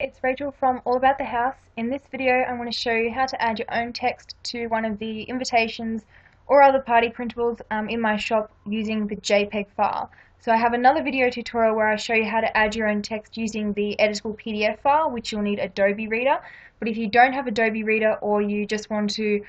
it's Rachel from All About the House. In this video I'm going to show you how to add your own text to one of the invitations or other party printables in my shop using the JPEG file. So I have another video tutorial where I show you how to add your own text using the editable PDF file, which you'll need Adobe Reader. But if you don't have Adobe Reader, or you just want to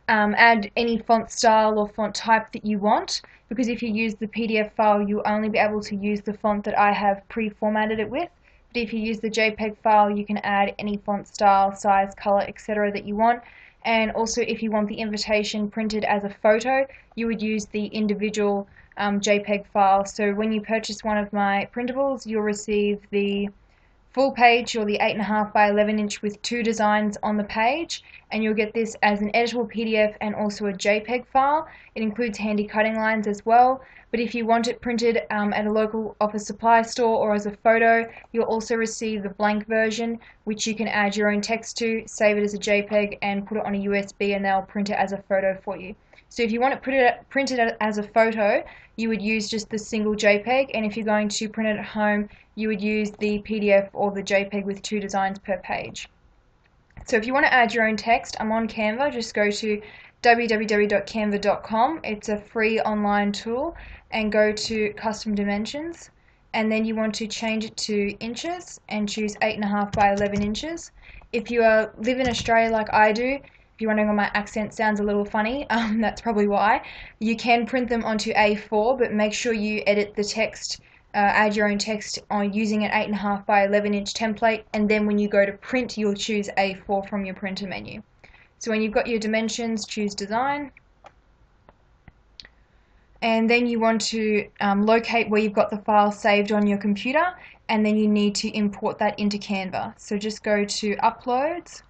add any font style or font type that you want, because if you use the PDF file you'll only be able to use the font that I have pre-formatted it with. But if you use the JPEG file, you can add any font style, size, color, etc. that you want. And also, if you want the invitation printed as a photo, you would use the individual JPEG file. So when you purchase one of my printables, you'll receive the full page, or the 8.5 by 11 inch with 2 designs on the page, and you'll get this as an editable PDF and also a JPEG file. It includes handy cutting lines as well, but if you want it printed at a local office supply store or as a photo, you'll also receive the blank version, which you can add your own text to, save it as a JPEG and put it on a USB, and they'll print it as a photo for you. So if you want it printed as a photo, you would use just the single JPEG, and if you're going to print it at home, you would use the PDF or the JPEG with 2 designs per page. So if you want to add your own text, I'm on Canva. Just go to www.canva.com. It's a free online tool, and go to custom dimensions, and then you want to change it to inches and choose 8.5 by 11 inches. If you live in Australia like I do, if you're wondering why my accent sounds a little funny, that's probably why. You can print them onto A4, but make sure you edit the text, add your own text on using an 8.5 by 11 inch template, and then when you go to print, you'll choose A4 from your printer menu. So when you've got your dimensions, choose design, and then you want to locate where you've got the file saved on your computer, and then you need to import that into Canva. So just go to uploads,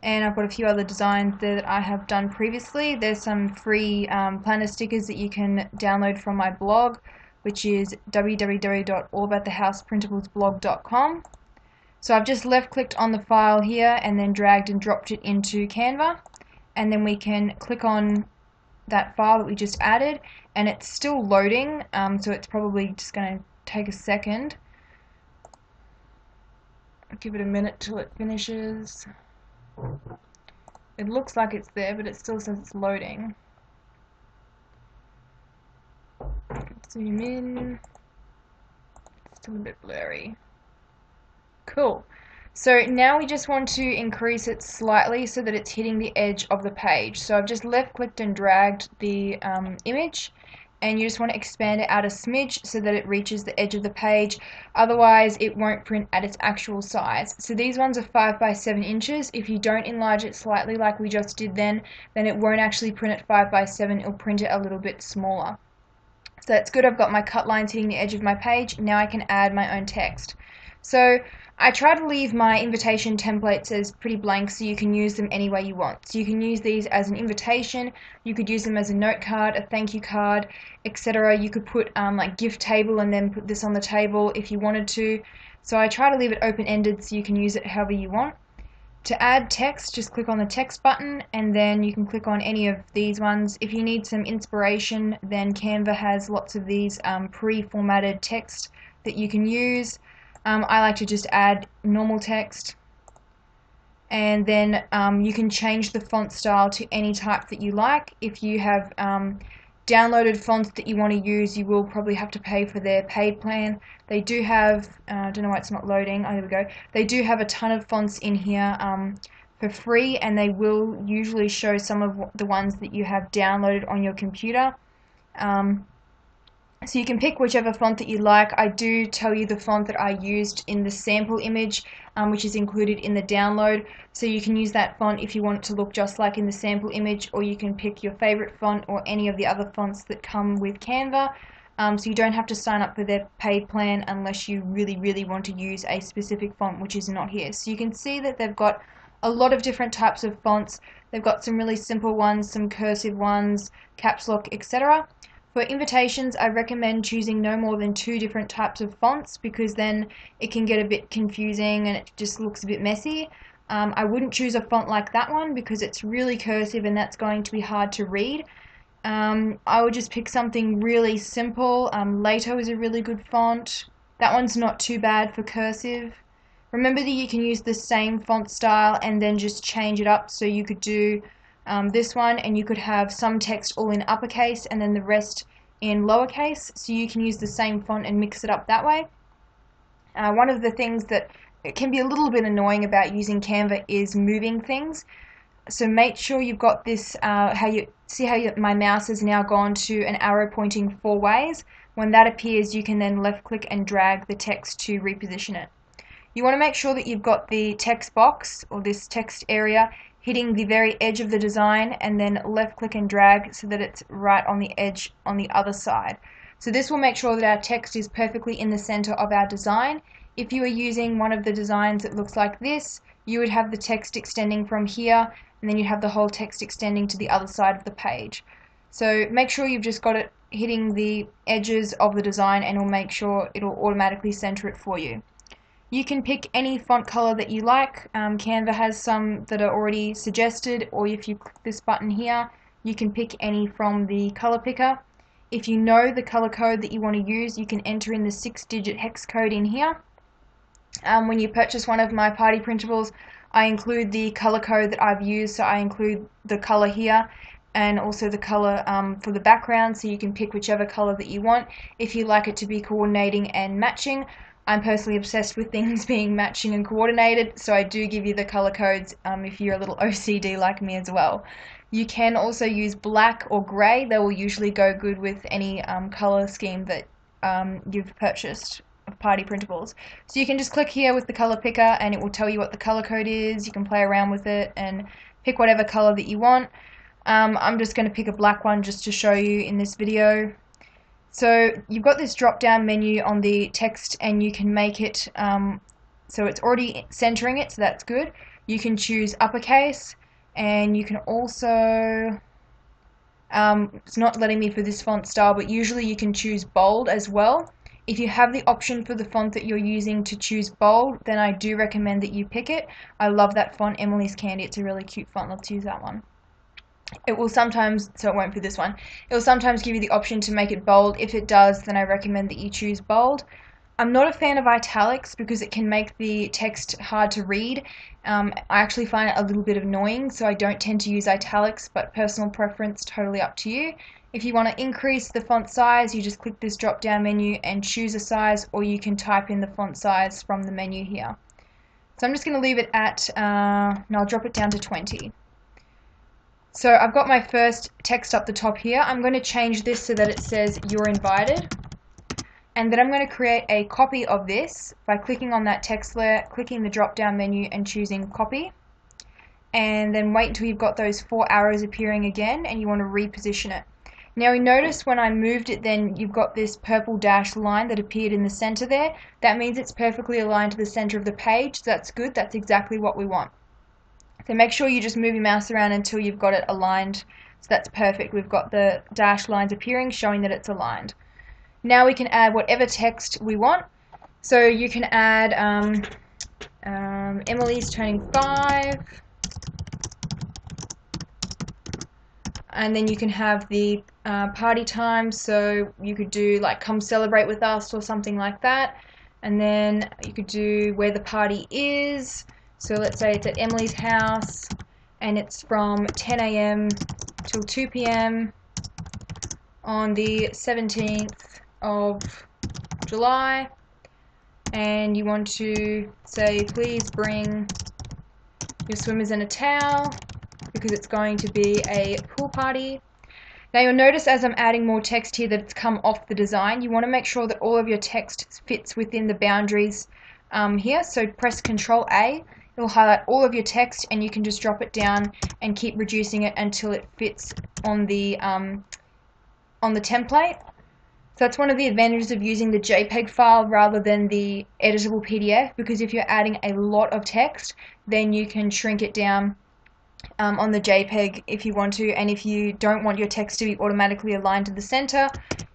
and I've got a few other designs there that I have done previously. There's some free planner stickers that you can download from my blog, which is www.AllAboutTheHousePrintablesblog.com. So I've just left clicked on the file here and then dragged and dropped it into Canva, and then we can click on that file that we just added, and it's still loading, so it's probably just going to take a second. I'll give it a minute till it finishes. It looks like it's there, but it still says it's loading. Zoom in. It's still a bit blurry. Cool. So now we just want to increase it slightly so that it's hitting the edge of the page. So I've just left clicked and dragged the image, and you just want to expand it out a smidge so that it reaches the edge of the page. Otherwise it won't print at its actual size. So these ones are 5 by 7 inches. If you don't enlarge it slightly like we just did then it won't actually print at 5 by 7. It'll print it a little bit smaller. So that's good. I've got my cut lines hitting the edge of my page. Now I can add my own text. So I try to leave my invitation templates as pretty blank so you can use them any way you want. So you can use these as an invitation, you could use them as a note card, a thank you card, etc. You could put like gift table and then put this on the table if you wanted to. So I try to leave it open-ended so you can use it however you want. To add text, just click on the text button, and then you can click on any of these ones. If you need some inspiration, then Canva has lots of these pre-formatted text that you can use. I like to just add normal text, and then you can change the font style to any type that you like. If you have downloaded fonts that you want to use, you will probably have to pay for their paid plan. They do have, I don't know why it's not loading, oh there we go, they do have a ton of fonts in here for free, and they will usually show some of the ones that you have downloaded on your computer. So you can pick whichever font that you like. I do tell you the font that I used in the sample image, which is included in the download. So you can use that font if you want it to look just like in the sample image, or you can pick your favorite font or any of the other fonts that come with Canva. So you don't have to sign up for their paid plan unless you really want to use a specific font, which is not here. So you can see that they've got a lot of different types of fonts. They've got some really simple ones, some cursive ones, caps lock, etc. For invitations, I recommend choosing no more than 2 different types of fonts, because then it can get a bit confusing and it just looks a bit messy. I wouldn't choose a font like that one because it's really cursive and that's going to be hard to read. I would just pick something really simple. Lato is a really good font. That one's not too bad for cursive. Remember that you can use the same font style and then just change it up. So you could do this one, and you could have some text all in uppercase and then the rest in lowercase. So you can use the same font and mix it up that way. One of the things that it can be a little bit annoying about using Canva is moving things. So make sure you've got this, my mouse has now gone to an arrow pointing 4 ways. When that appears, you can then left click and drag the text to reposition it. You want to make sure that you've got the text box, or this text area, hitting the very edge of the design, and then left click and drag so that it's right on the edge on the other side. So this will make sure that our text is perfectly in the center of our design. If you are using one of the designs that looks like this, you would have the text extending from here, and then you'd have the whole text extending to the other side of the page. So make sure you've just got it hitting the edges of the design, and it'll make sure it'll automatically center it for you. You can pick any font color that you like. Canva has some that are already suggested, or if you click this button here, you can pick any from the color picker. If you know the color code that you want to use, you can enter in the 6-digit hex code in here. When you purchase one of my party printables, I include the color code that I've used, so I include the color here and also the color for the background, so you can pick whichever color that you want if you like it to be coordinating and matching. I'm personally obsessed with things being matching and coordinated, so I do give you the color codes if you're a little OCD like me as well. You can also use black or grey. They will usually go good with any color scheme that you've purchased of party printables. So you can just click here with the color picker and it will tell you what the color code is. You can play around with it and pick whatever color that you want. I'm just going to pick a black one just to show you in this video. So you've got this drop down menu on the text, and you can make it so it's already centering it, so that's good. You can choose uppercase, and you can also it's not letting me for this font style, but usually you can choose bold as well. If you have the option for the font that you're using to choose bold, then I do recommend that you pick it. I love that font, Emily's Candy. It's a really cute font. Let's use that one. It will sometimes, so it won't be this one, it will sometimes give you the option to make it bold. If it does, then I recommend that you choose bold. I'm not a fan of italics because it can make the text hard to read. I actually find it a little bit annoying, so I don't tend to use italics, but personal preference, totally up to you. If you want to increase the font size, you just click this drop down menu and choose a size, or you can type in the font size from the menu here. So I'm just going to leave it at, no, I'll drop it down to 20. So I've got my first text up the top here. I'm going to change this so that it says you're invited. And then I'm going to create a copy of this by clicking on that text layer, clicking the drop down menu and choosing copy. And then wait until you've got those 4 arrows appearing again, and you want to reposition it. Now you notice when I moved it, then you've got this purple dashed line that appeared in the center there. That means it's perfectly aligned to the center of the page. So that's good. That's exactly what we want. So make sure you just move your mouse around until you've got it aligned. So that's perfect. We've got the dashed lines appearing, showing that it's aligned. Now we can add whatever text we want. So you can add Emily's turning 5. And then you can have the party time. So you could do like come celebrate with us or something like that. And then you could do where the party is. So let's say it's at Emily's house, and it's from 10 AM till 2 PM on the 17th of July, and you want to say please bring your swimmers and a towel because it's going to be a pool party. Now you'll notice as I'm adding more text here that it's come off the design. You want to make sure that all of your text fits within the boundaries here, so press Ctrl A. It will highlight all of your text, and you can just drop it down and keep reducing it until it fits on the template. So that's one of the advantages of using the JPEG file rather than the editable PDF, because if you're adding a lot of text, then you can shrink it down on the JPEG if you want to, and if you don't want your text to be automatically aligned to the center,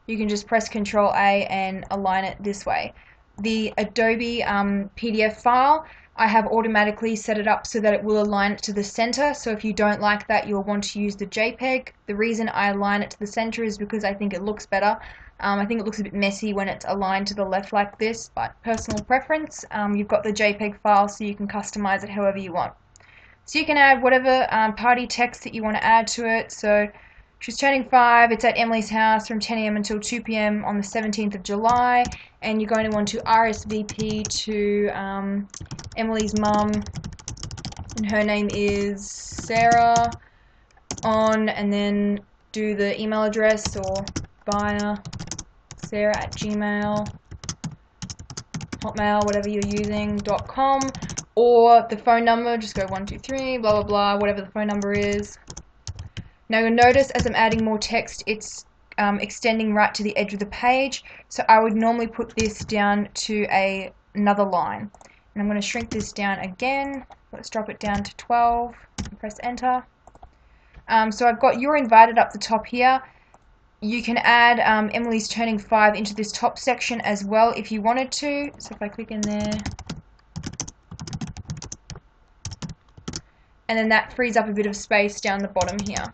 you can just press Ctrl A and align it this way. The Adobe PDF file, I have automatically set it up so that it will align it to the center. So if you don't like that, you'll want to use the JPEG. The reason I align it to the center is because I think it looks better. I think it looks a bit messy when it's aligned to the left like this, but personal preference. You've got the JPEG file, so you can customize it however you want. So you can add whatever party text that you want to add to it. So she's turning 5, it's at Emily's house from 10 AM until 2 PM on the 17th of July, and you're going to want to RSVP to Emily's mum, and her name is Sarah, and then do the email address or buyer sarah@gmail, hotmail, whatever you're using, .com, or the phone number, just go 123, blah blah blah, whatever the phone number is. Now you'll notice as I'm adding more text, it's extending right to the edge of the page, so I would normally put this down to another line. And I'm going to shrink this down again. Let's drop it down to 12 and press enter. So I've got "You're invited" up the top here. You can add Emily's turning 5 into this top section as well if you wanted to. So if I click in there, and then that frees up a bit of space down the bottom here.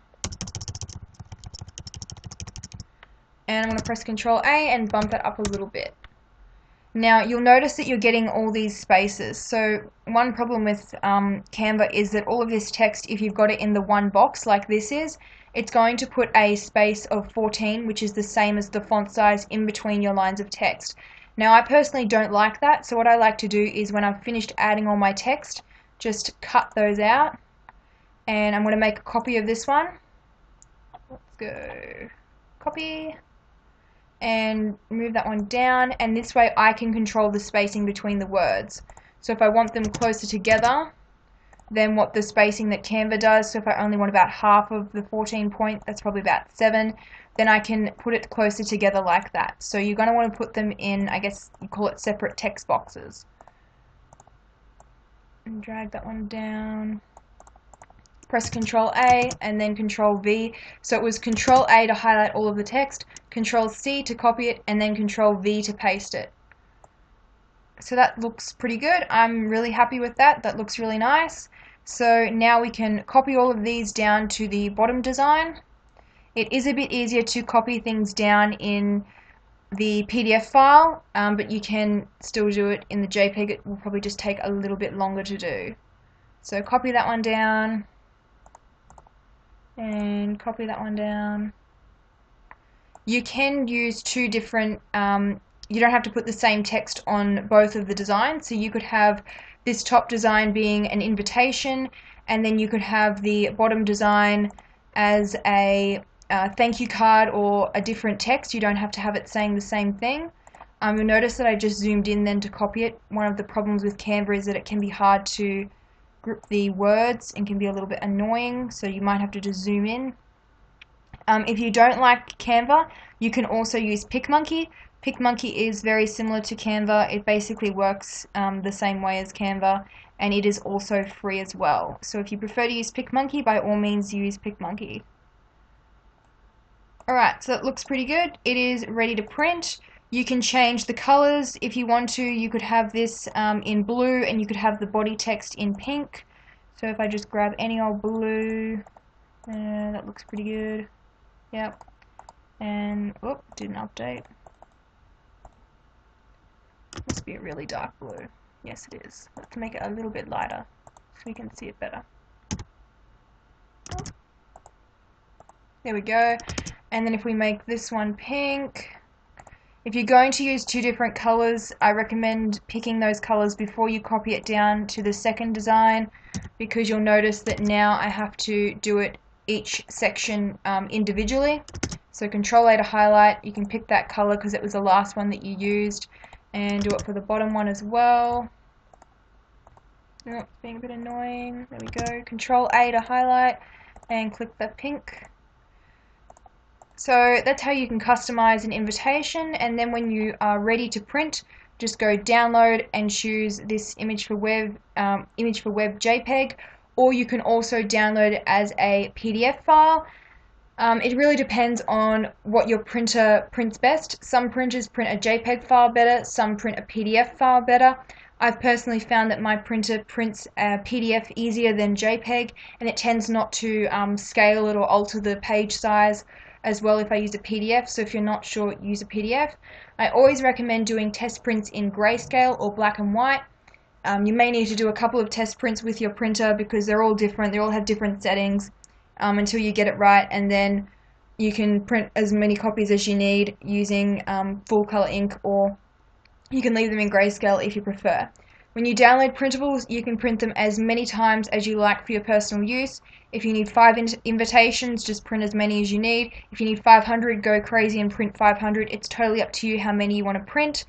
And I'm going to press Control A and bump that up a little bit. Now you'll notice that you're getting all these spaces. So one problem with Canva is that all of this text, if you've got it in the one box like this is, it's going to put a space of 14, which is the same as the font size in between your lines of text. Now I personally don't like that, so what I like to do is when I've finished adding all my text, just cut those out. And I'm going to make a copy of this one. Let's go copy and move that one down, and this way I can control the spacing between the words. So if I want them closer together than what the spacing that Canva does, so if I only want about half of the 14 point, that's probably about 7, then I can put it closer together like that. So you're going to want to put them in, I guess you call it separate text boxes. And drag that one down. Press Control A and then Control V. So it was Control A to highlight all of the text, Control C to copy it, and then Control V to paste it. So that looks pretty good. I'm really happy with that. That looks really nice. So now we can copy all of these down to the bottom design. It is a bit easier to copy things down in the PDF file, but you can still do it in the JPEG. It will probably just take a little bit longer to do. So copy that one down. And copy that one down. You can use two different, you don't have to put the same text on both of the designs, so you could have this top design being an invitation, and then you could have the bottom design as a thank you card or a different text. You don't have to have it saying the same thing. You'll notice that I just zoomed in then to copy it. One of the problems with Canva is that it can be hard to group the words and can be a little bit annoying, so you might have to just zoom in. If you don't like Canva, you can also use PicMonkey. PicMonkey is very similar to Canva. It basically works the same way as Canva, and it is also free as well. So if you prefer to use PicMonkey, by all means use PicMonkey. Alright, so it looks pretty good. It is ready to print. You can change the colors if you want to. You could have this in blue, and you could have the body text in pink. So if I just grab any old blue, that looks pretty good. Yep. And, oh, didn't update. Must be a really dark blue. Yes, it is. Let's make it a little bit lighter so we can see it better. There we go. And then if we make this one pink, if you're going to use two different colors, I recommend picking those colors before you copy it down to the second design, because you'll notice that now I have to do it each section individually. So Control A to highlight, you can pick that color because it was the last one that you used, and do it for the bottom one as well. Oh, it's being a bit annoying. There we go. Control A to highlight and click the pink. So that's how you can customize an invitation, and then when you are ready to print, just go download and choose this image for web JPEG, or you can also download it as a PDF file. It really depends on what your printer prints best. Some printers print a JPEG file better, some print a PDF file better. I've personally found that my printer prints a PDF easier than JPEG, and it tends not to scale it or alter the page size. as well if I use a PDF, so if you're not sure, use a PDF. I always recommend doing test prints in grayscale or black and white. You may need to do a couple of test prints with your printer because they're all different, they all have different settings until you get it right, and then you can print as many copies as you need using full color ink, or you can leave them in grayscale if you prefer. When you download printables, you can print them as many times as you like for your personal use. If you need 5 invitations, just print as many as you need. If you need 500, go crazy and print 500. It's totally up to you how many you want to print.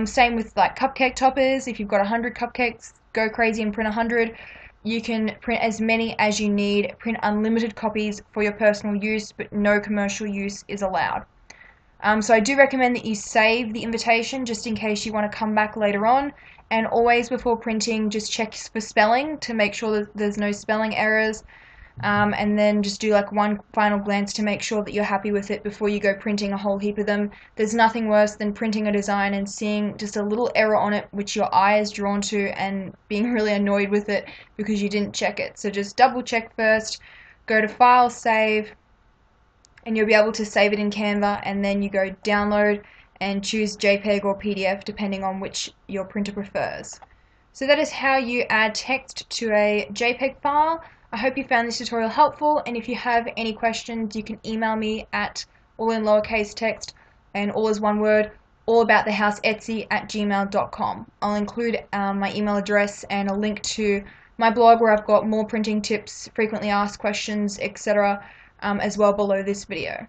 Same with like cupcake toppers. If you've got 100 cupcakes, go crazy and print 100. You can print as many as you need. Print unlimited copies for your personal use, but no commercial use is allowed. So I do recommend that you save the invitation just in case you want to come back later on. And always before printing, just check for spelling to make sure that there's no spelling errors. And then just do like one final glance to make sure that you're happy with it before you go printing a whole heap of them. There's nothing worse than printing a design and seeing just a little error on it which your eye is drawn to and being really annoyed with it because you didn't check it. So just double check first, go to File, Save, and you'll be able to save it in Canva, and then you go download and choose JPEG or PDF depending on which your printer prefers. So that is how you add text to a JPEG file. I hope you found this tutorial helpful, and if you have any questions you can email me at all in lowercase text and all is one word, allaboutthehouseetsy@gmail.com. I'll include my email address and a link to my blog where I've got more printing tips, frequently asked questions, etc. As well below this video.